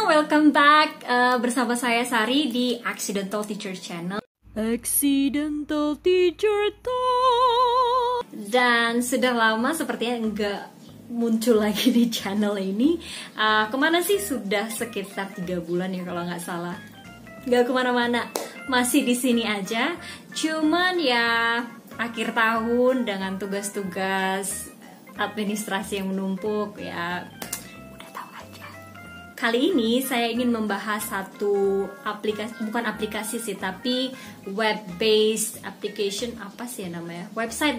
welcome back bersama saya Sari di Accidental Teacher Channel. Accidental Teacher Talk. Dan sudah lama sepertinya nggak muncul lagi di channel ini. Kemana sih? Sudah sekitar 3 bulan ya kalau nggak salah. Nggak kemana-mana, masih di sini aja. Cuman ya akhir tahun dengan tugas-tugas administrasi yang menumpuk ya. Kali ini saya ingin membahas satu aplikasi, bukan aplikasi sih, tapi web-based application, apa sih ya namanya? Website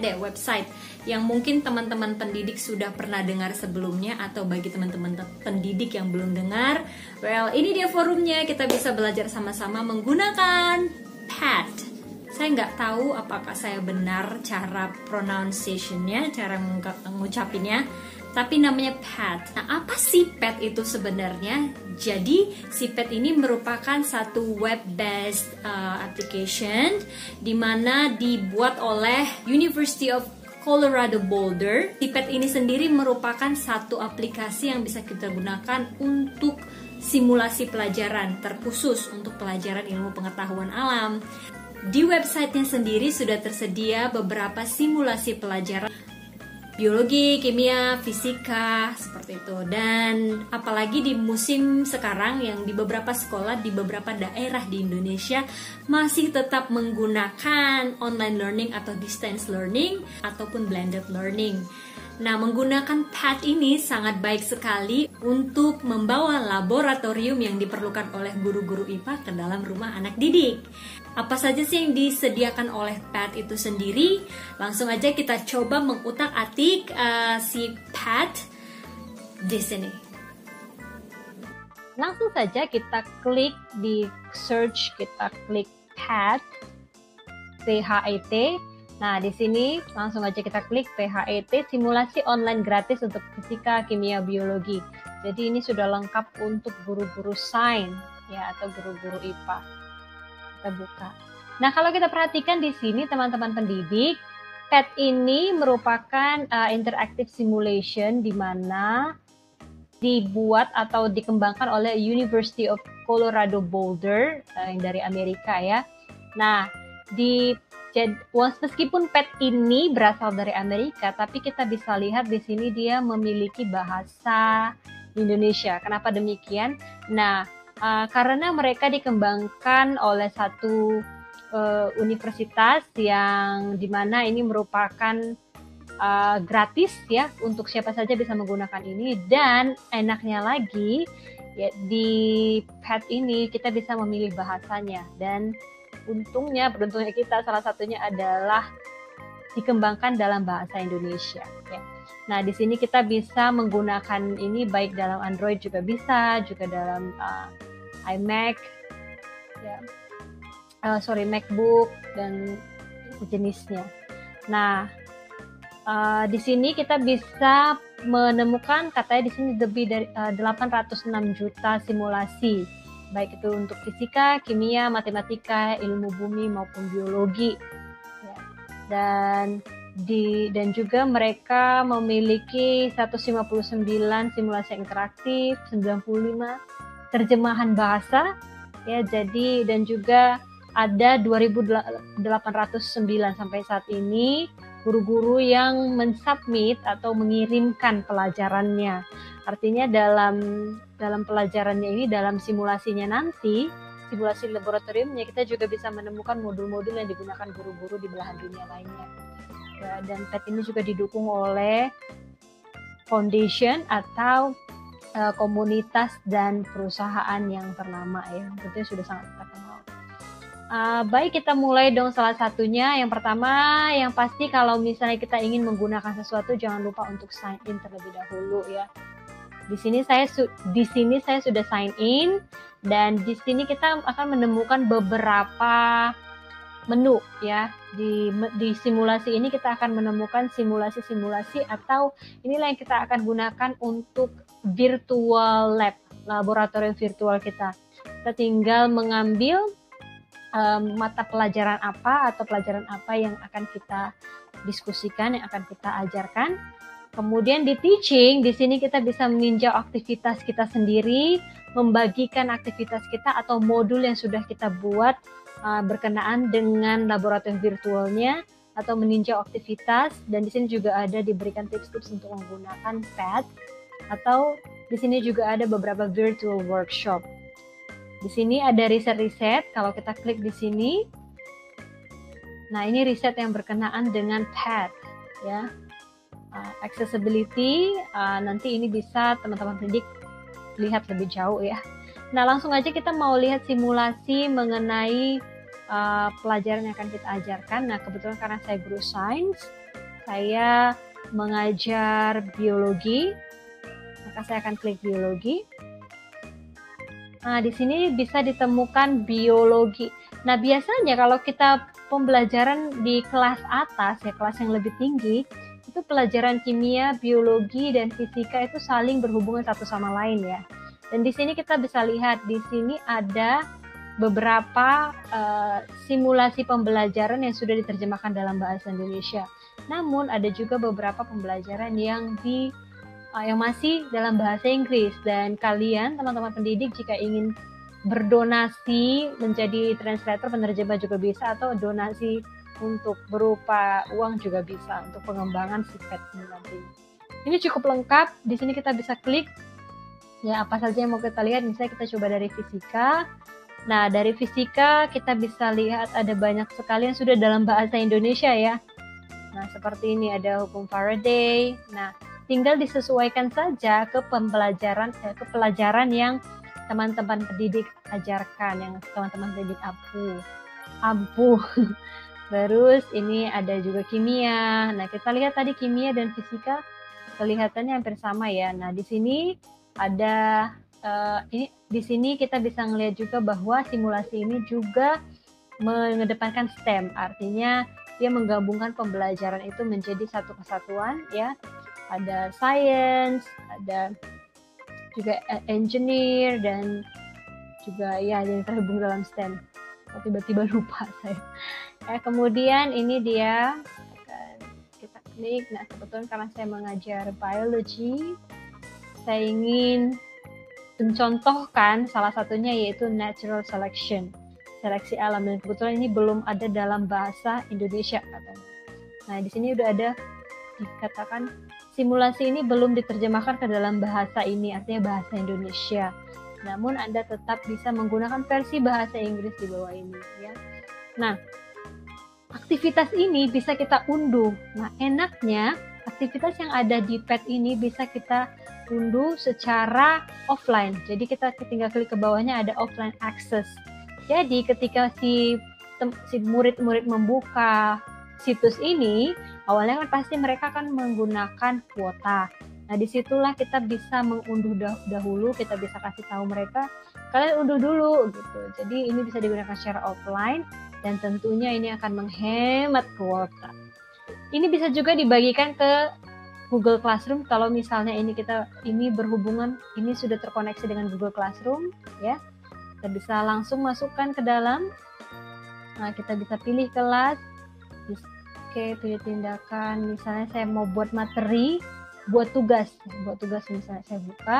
yang mungkin teman-teman pendidik sudah pernah dengar sebelumnya, atau bagi teman-teman pendidik yang belum dengar, well, ini dia forumnya, kita bisa belajar sama-sama menggunakan PAT. Saya nggak tahu apakah saya benar cara pronunciation-nya, cara mengucapinnya, tapi namanya PAT. Nah, apa sih PAT itu sebenarnya? Jadi, si PAT ini merupakan satu web-based application di mana dibuat oleh University of Colorado Boulder. Si PAT ini sendiri merupakan satu aplikasi yang bisa kita gunakan untuk simulasi pelajaran, terkhusus untuk pelajaran ilmu pengetahuan alam. Di websitenya sendiri sudah tersedia beberapa simulasi pelajaran biologi, kimia, fisika, seperti itu. Dan apalagi di musim sekarang yang di beberapa sekolah, di beberapa daerah di Indonesia masih tetap menggunakan online learning atau distance learning ataupun blended learning. Nah, menggunakan PAT ini sangat baik sekali untuk membawa laboratorium yang diperlukan oleh guru-guru IPA ke dalam rumah anak didik. Apa saja sih yang disediakan oleh PAT itu sendiri? Langsung aja kita coba mengutak-atik si PAT di sini. Langsung saja kita klik di search, kita klik PAT, PHET. Nah, di sini langsung aja kita klik PHET, simulasi online gratis untuk fisika, kimia, biologi. Jadi ini sudah lengkap untuk guru-guru sains ya, atau guru-guru IPA. Kita buka. Nah, kalau kita perhatikan di sini teman-teman pendidik, PAT ini merupakan interactive simulation di mana dibuat atau dikembangkan oleh University of Colorado Boulder yang dari Amerika ya. Nah, meskipun PAT ini berasal dari Amerika, tapi kita bisa lihat di sini dia memiliki bahasa Indonesia. Kenapa demikian? Nah, karena mereka dikembangkan oleh satu universitas yang dimana ini merupakan gratis ya, untuk siapa saja bisa menggunakan ini. Dan enaknya lagi ya, di PAT ini kita bisa memilih bahasanya, dan beruntungnya kita salah satunya adalah dikembangkan dalam bahasa Indonesia ya. Nah, di sini kita bisa menggunakan ini baik dalam Android juga bisa, juga dalam iMac ya. MacBook dan jenisnya. Nah, di sini kita bisa menemukan, katanya di sini lebih dari 806 juta simulasi, baik itu untuk fisika, kimia, matematika, ilmu bumi maupun biologi. Ya. Dan juga mereka memiliki 159 simulasi interaktif, 95 terjemahan bahasa ya. Jadi dan juga ada 2.809 sampai saat ini guru-guru yang mensubmit atau mengirimkan pelajarannya. Artinya dalam pelajarannya ini, dalam simulasinya nanti, simulasi laboratoriumnya, kita juga bisa menemukan modul-modul yang digunakan guru-guru di belahan dunia lainnya. Ya, dan PAT ini juga didukung oleh foundation atau komunitas dan perusahaan yang ternama ya, tentunya sudah sangat terkenal. Baik, kita mulai dong salah satunya. Yang pertama, yang pasti kalau misalnya kita ingin menggunakan sesuatu, jangan lupa untuk sign in terlebih dahulu ya. Di sini saya sudah sign in, dan di sini kita akan menemukan beberapa menu ya. Di simulasi ini kita akan menemukan simulasi-simulasi, atau inilah yang kita akan gunakan untuk virtual lab, laboratorium virtual kita. Kita tinggal mengambil mata pelajaran apa atau pelajaran apa yang akan kita diskusikan, yang akan kita ajarkan. Kemudian di teaching, di sini kita bisa meninjau aktivitas kita sendiri, membagikan aktivitas kita atau modul yang sudah kita buat berkenaan dengan laboratorium virtualnya, atau meninjau aktivitas. Dan di sini juga ada diberikan tips-tips untuk menggunakan pad, atau di sini juga ada beberapa virtual workshop. Di sini ada riset-riset. Kalau kita klik di sini, nah ini riset yang berkenaan dengan pad, ya. Accessibility, nanti ini bisa teman-teman pendidik lihat lebih jauh ya. Nah, langsung aja kita mau lihat simulasi mengenai pelajaran yang akan kita ajarkan. Nah, kebetulan karena saya guru sains, saya mengajar biologi, maka saya akan klik biologi. Nah, di sini bisa ditemukan biologi. Nah, biasanya kalau kita pembelajaran di kelas atas, ya kelas yang lebih tinggi, itu pelajaran kimia, biologi, dan fisika itu saling berhubungan satu sama lain ya. Dan di sini kita bisa lihat, di sini ada beberapa simulasi pembelajaran yang sudah diterjemahkan dalam bahasa Indonesia. Namun ada juga beberapa pembelajaran yang masih dalam bahasa Inggris. Dan kalian, teman-teman pendidik, jika ingin berdonasi menjadi translator, penerjemah juga bisa, atau donasi untuk berupa uang juga bisa untuk pengembangan si pad ini nanti. Ini cukup lengkap. Di sini kita bisa klik ya apa saja yang mau kita lihat. Misalnya kita coba dari fisika. Nah, dari fisika kita bisa lihat ada banyak sekali yang sudah dalam bahasa Indonesia ya. Nah, seperti ini ada hukum Faraday. Nah, tinggal disesuaikan saja ke pelajaran yang teman-teman pendidik ajarkan, yang teman-teman pendidik ampuh. Terus ini ada juga kimia. Nah, kita lihat tadi kimia dan fisika kelihatannya hampir sama ya. Nah, di sini ada di sini kita bisa melihat juga bahwa simulasi ini juga mengedepankan STEM. Artinya dia menggabungkan pembelajaran itu menjadi satu kesatuan ya. Ada science, ada juga engineer, dan juga ya yang terhubung dalam STEM. Tiba-tiba lupa saya. Kemudian ini dia, kita klik. Nah, kebetulan karena saya mengajar biology, saya ingin mencontohkan salah satunya yaitu natural selection, seleksi alam, dan kebetulan ini belum ada dalam bahasa Indonesia katanya. Nah, di sini udah ada dikatakan simulasi ini belum diterjemahkan ke dalam bahasa ini, artinya bahasa Indonesia. Namun Anda tetap bisa menggunakan versi bahasa Inggris di bawah ini ya. Nah, aktivitas ini bisa kita unduh. Nah, enaknya aktivitas yang ada di pad ini bisa kita unduh secara offline. Jadi kita tinggal klik ke bawahnya ada offline access. Jadi ketika si murid-murid membuka situs ini, awalnya kan pasti mereka akan menggunakan kuota. Nah, disitulah kita bisa mengunduh dahulu, kita bisa kasih tahu mereka, kalian unduh dulu gitu. Jadi ini bisa digunakan secara offline, dan tentunya ini akan menghemat kuota. Ini bisa juga dibagikan ke Google Classroom kalau misalnya ini berhubungan, ini sudah terkoneksi dengan Google Classroom ya. Kita bisa langsung masukkan ke dalam. Nah, kita bisa pilih kelas. Oke, pilih tindakan. Misalnya saya mau buat materi, buat tugas misalnya saya buka.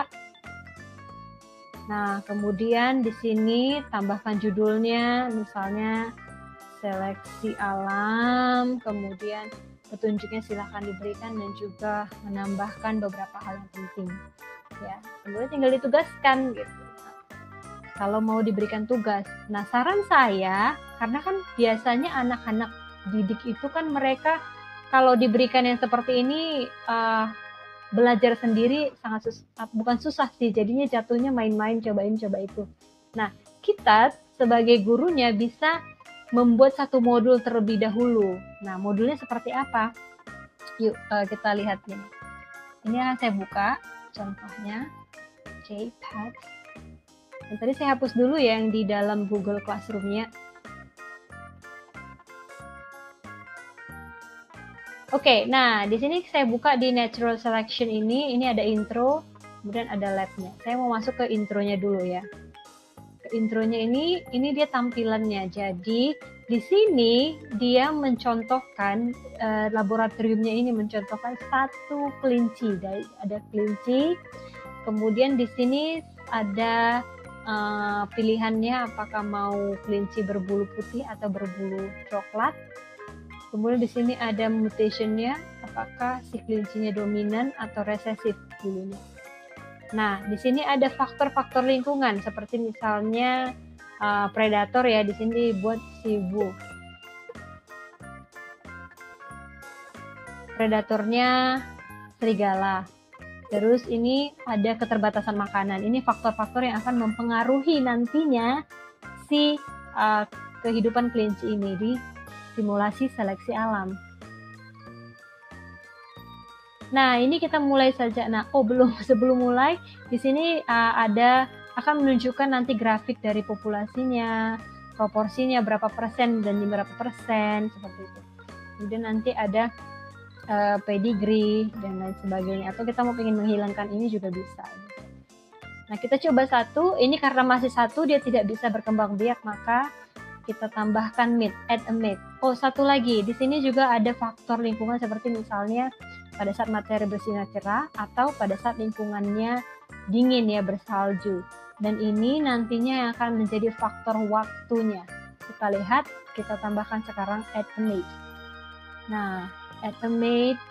Nah, kemudian di sini tambahkan judulnya, misalnya seleksi alam, kemudian petunjuknya silahkan diberikan, dan juga menambahkan beberapa hal yang penting. Ya, kemudian tinggal ditugaskan gitu. Kalau mau diberikan tugas. Nah, saran saya, karena kan biasanya anak-anak didik itu kan mereka kalau diberikan yang seperti ini belajar sendiri bukan susah sih, jadinya jatuhnya main-main, coba itu. Nah, kita sebagai gurunya bisa membuat satu modul terlebih dahulu. Nah, modulnya seperti apa? Yuk kita lihat ini. Ini akan saya buka contohnya JPad. Dan tadi saya hapus dulu ya yang di dalam Google Classroom-nya. Oke, nah di sini saya buka di natural selection ini ada intro, kemudian ada lab-nya. Saya mau masuk ke intronya dulu ya. Ke intronya ini dia tampilannya. Jadi Di sini dia mencontohkan, laboratoriumnya ini mencontohkan satu kelinci. Ada kelinci, kemudian di sini ada pilihannya apakah mau kelinci berbulu putih atau berbulu coklat. Kemudian di sini ada mutationnya, apakah si kelincinya dominan atau resesif bulunya. Nah, di sini ada faktor-faktor lingkungan seperti misalnya predator ya, di sini dibuat si wolf. Predatornya serigala. Terus ini ada keterbatasan makanan. Ini faktor-faktor yang akan mempengaruhi nantinya si kehidupan kelinci ini di simulasi seleksi alam. Nah, ini kita mulai saja. Nah, sebelum mulai, di sini akan menunjukkan nanti grafik dari populasinya, proporsinya berapa persen dan berapa persen seperti itu. Kemudian nanti ada pedigree dan lain sebagainya. Atau kita mau ingin menghilangkan ini juga bisa. Nah, kita coba satu. Ini karena masih satu dia tidak bisa berkembang biak, maka kita tambahkan mate, add a mate. Oh, satu lagi. Di sini juga ada faktor lingkungan seperti misalnya pada saat matahari bersinar cerah atau pada saat lingkungannya dingin ya, bersalju. Dan ini nantinya yang akan menjadi faktor waktunya. Kita lihat, kita tambahkan sekarang add a mate. Nah, add a mate,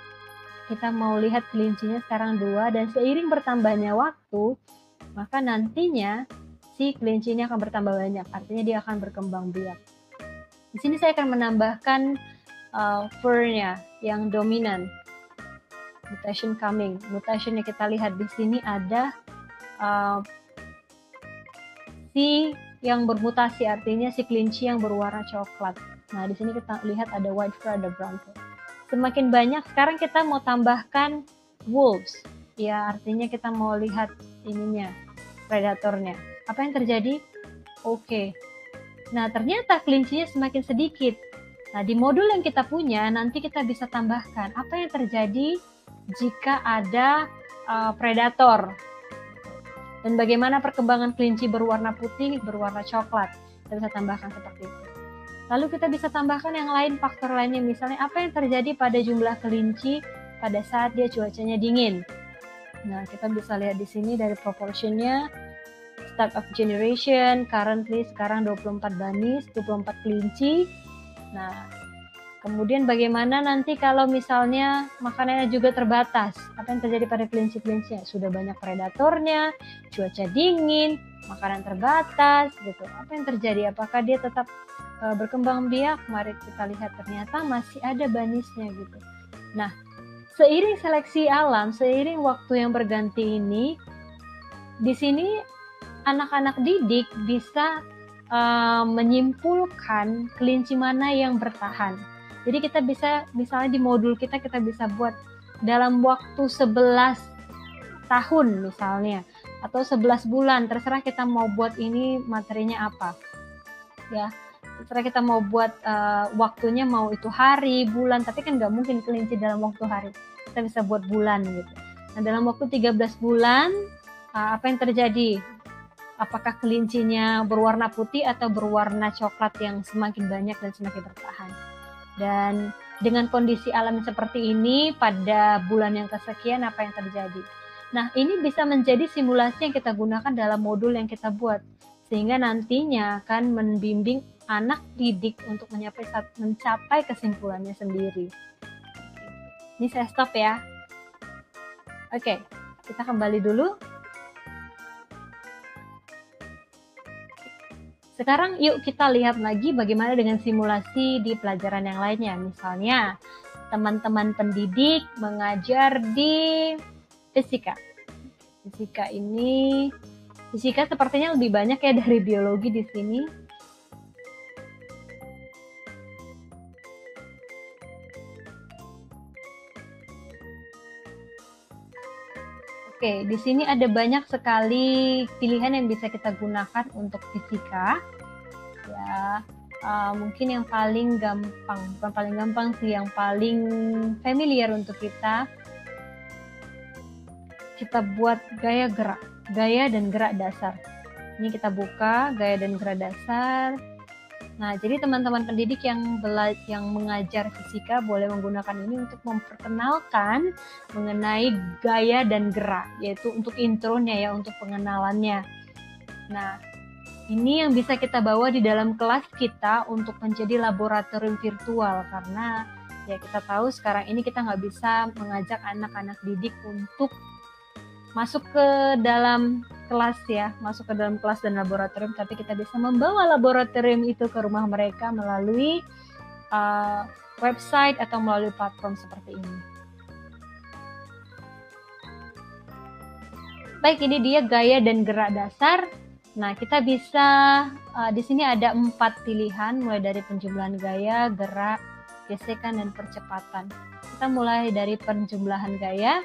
kita mau lihat kelincinya sekarang 2, dan seiring bertambahnya waktu, maka nantinya si kelinci ini akan bertambah banyak, artinya dia akan berkembang biak. Di sini saya akan menambahkan fur-nya yang dominan. Mutation coming. Mutation yang kita lihat di sini ada si yang bermutasi, artinya si kelinci yang berwarna coklat. Nah, di sini kita lihat ada white fur, ada brown fur. Semakin banyak, sekarang kita mau tambahkan wolves. Ya, artinya kita mau lihat ininya, predatornya. Apa yang terjadi? Oke. Nah, ternyata kelincinya semakin sedikit. Nah, di modul yang kita punya, nanti kita bisa tambahkan apa yang terjadi jika ada predator. Dan bagaimana perkembangan kelinci berwarna putih, berwarna coklat. Kita bisa tambahkan seperti itu. Lalu kita bisa tambahkan yang lain, faktor lainnya. Misalnya, apa yang terjadi pada jumlah kelinci pada saat dia cuacanya dingin. Nah, kita bisa lihat di sini dari proportionnya. Start of generation, currently sekarang 24 banis, 24 kelinci. Nah, kemudian bagaimana nanti kalau misalnya makanannya juga terbatas? Apa yang terjadi pada kelinci-kelincinya? Sudah banyak predatornya, cuaca dingin, makanan terbatas, gitu. Apa yang terjadi? Apakah dia tetap berkembang biak? Mari kita lihat, ternyata masih ada banisnya gitu. Nah, seiring seleksi alam, seiring waktu yang berganti ini, di sini anak-anak didik bisa menyimpulkan kelinci mana yang bertahan. Jadi kita bisa, misalnya di modul kita bisa buat dalam waktu 11 tahun misalnya, atau 11 bulan, terserah kita mau buat ini materinya apa. Ya, terserah kita mau buat waktunya mau itu hari, bulan, tapi kan nggak mungkin kelinci dalam waktu hari. Kita bisa buat bulan gitu. Nah, dalam waktu 13 bulan, apa yang terjadi? Apakah kelincinya berwarna putih atau berwarna coklat yang semakin banyak dan semakin bertahan. Dan dengan kondisi alam seperti ini, pada bulan yang kesekian apa yang terjadi. Nah, ini bisa menjadi simulasi yang kita gunakan dalam modul yang kita buat. Sehingga nantinya akan membimbing anak didik untuk mencapai kesimpulannya sendiri. Ini saya stop ya. Oke, kita kembali dulu. Sekarang yuk kita lihat lagi bagaimana dengan simulasi di pelajaran yang lainnya. Misalnya, teman-teman pendidik mengajar di fisika. Fisika sepertinya lebih banyak ya dari biologi di sini. Oke, di sini ada banyak sekali pilihan yang bisa kita gunakan untuk fisika. Ya, mungkin yang paling gampang, bukan paling gampang sih, yang paling familiar untuk kita buat gaya dan gerak dasar. Ini kita buka gaya dan gerak dasar. Nah, jadi teman-teman pendidik yang mengajar fisika boleh menggunakan ini untuk memperkenalkan mengenai gaya dan gerak, yaitu untuk intronya ya, untuk pengenalannya. Nah, ini yang bisa kita bawa di dalam kelas kita untuk menjadi laboratorium virtual, karena ya kita tahu sekarang ini kita nggak bisa mengajak anak-anak didik untuk masuk ke dalam kelas ya, masuk ke dalam kelas dan laboratorium, tapi kita bisa membawa laboratorium itu ke rumah mereka melalui website atau melalui platform seperti ini. Baik, ini dia gaya dan gerak dasar. Nah, kita bisa di sini ada 4 pilihan, mulai dari penjumlahan gaya, gerak, gesekan, dan percepatan. Kita mulai dari penjumlahan gaya.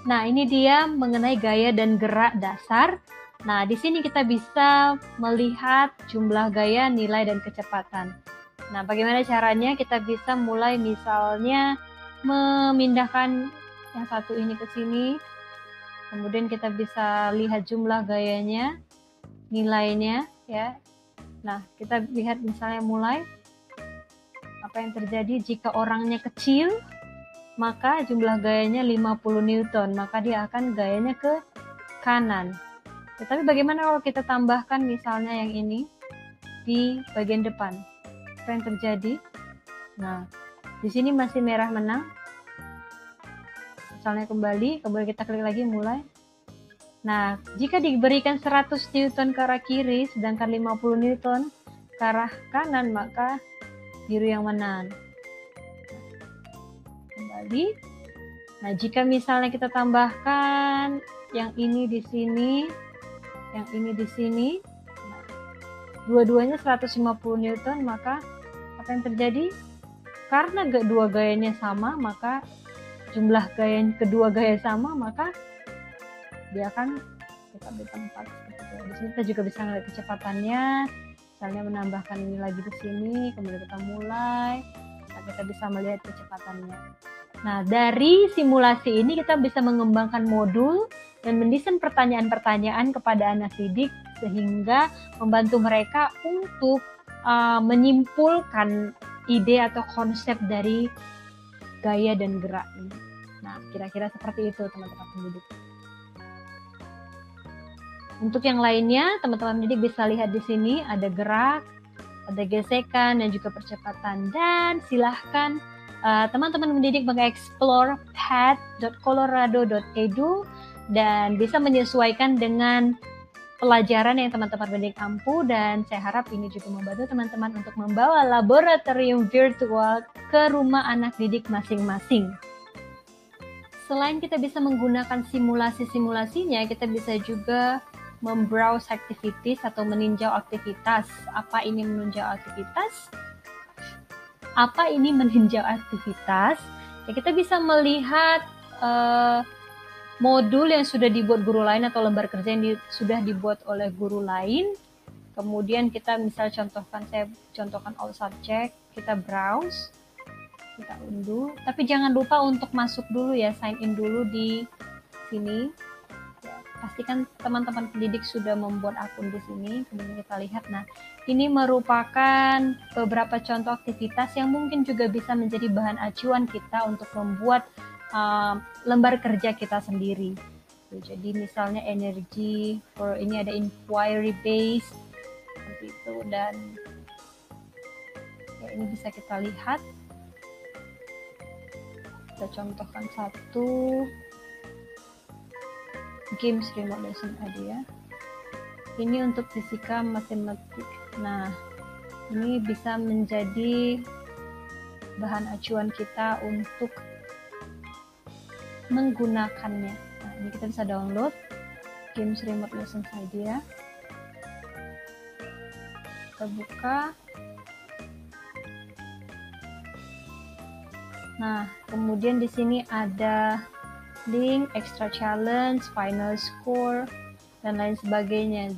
Nah, ini dia mengenai gaya dan gerak dasar. Nah, di sini kita bisa melihat jumlah gaya, nilai, dan kecepatan. Nah, bagaimana caranya? Kita bisa mulai misalnya memindahkan yang satu ini ke sini. Kemudian kita bisa lihat jumlah gayanya, nilainya ya. Nah, kita lihat misalnya mulai apa yang terjadi jika orangnya kecil, maka jumlah gayanya 50 Newton, maka dia akan gayanya ke kanan. Tetapi bagaimana kalau kita tambahkan misalnya yang ini di bagian depan? Apa yang terjadi? Nah, di sini masih merah menang. Misalnya kembali, kemudian kita klik lagi mulai. Nah, jika diberikan 100 Newton ke arah kiri, sedangkan 50 Newton ke arah kanan, maka biru yang menang. Kembali. Nah, jika misalnya kita tambahkan yang ini di sini, yang ini di sini, nah, dua-duanya 150 Newton, maka apa yang terjadi? Karena dua gayanya sama, maka jumlah gaya kedua gaya sama, maka dia akan tetap di tempat seperti itu. Di sini kita juga bisa melihat kecepatannya, misalnya menambahkan ini lagi di sini, kemudian kita mulai, nah, kita bisa melihat kecepatannya. Nah, dari simulasi ini kita bisa mengembangkan modul dan mendesain pertanyaan-pertanyaan kepada anak didik sehingga membantu mereka untuk menyimpulkan ide atau konsep dari gaya dan gerak ini. Nah, kira-kira seperti itu teman-teman pendidik. Untuk yang lainnya, teman-teman pendidik bisa lihat di sini ada gerak, ada gesekan, dan juga percepatan. Dan silahkan teman-teman pendidik mengeksplor path.colorado.edu dan bisa menyesuaikan dengan pelajaran yang teman-teman pendidik ampu, dan saya harap ini juga membantu teman-teman untuk membawa laboratorium virtual ke rumah anak didik masing-masing. Selain kita bisa menggunakan simulasi-simulasinya, kita bisa juga membrowse activities atau meninjau aktivitas. Apa ini meninjau aktivitas? Apa ini meninjau aktivitas? Ya, kita bisa melihat modul yang sudah dibuat guru lain atau lembar kerja yang sudah dibuat oleh guru lain. Kemudian kita misal saya contohkan all subject, kita browse, kita unduh. Tapi jangan lupa untuk masuk dulu ya, sign in dulu di sini. Ya, pastikan teman-teman pendidik sudah membuat akun di sini. Kemudian kita lihat, nah ini merupakan beberapa contoh aktivitas yang mungkin juga bisa menjadi bahan acuan kita untuk membuat lembar kerja kita sendiri. Jadi misalnya energi, ini ada inquiry based seperti itu, dan ya ini bisa kita lihat. Kita contohkan satu games remote lesson idea. Ini untuk fisika matematik. Nah, ini bisa menjadi bahan acuan kita untuk menggunakannya. Nah, ini kita bisa download games remote lesson idea. Kita buka. Nah, kemudian di sini ada link, extra challenge, final score, dan lain sebagainya.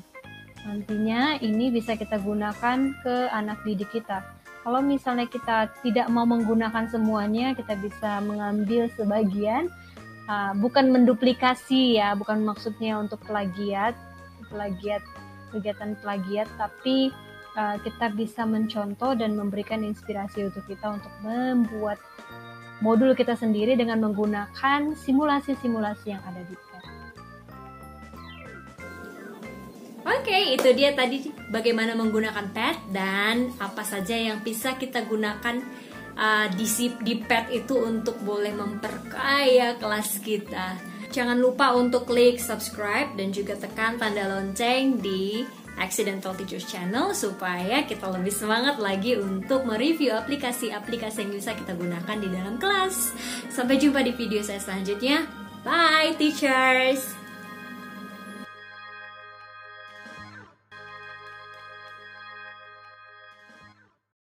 Nantinya ini bisa kita gunakan ke anak didik kita. Kalau misalnya kita tidak mau menggunakan semuanya, kita bisa mengambil sebagian, bukan menduplikasi ya, bukan maksudnya untuk kegiatan plagiat, tapi kita bisa mencontoh dan memberikan inspirasi untuk kita untuk membuat modul kita sendiri dengan menggunakan simulasi-simulasi yang ada di PET. Oke, itu dia tadi bagaimana menggunakan PET dan apa saja yang bisa kita gunakan di PET itu untuk boleh memperkaya kelas kita. Jangan lupa untuk klik subscribe dan juga tekan tanda lonceng di Accidental Teachers Channel supaya kita lebih semangat lagi untuk mereview aplikasi-aplikasi yang bisa kita gunakan di dalam kelas. Sampai jumpa di video saya selanjutnya. Bye teachers!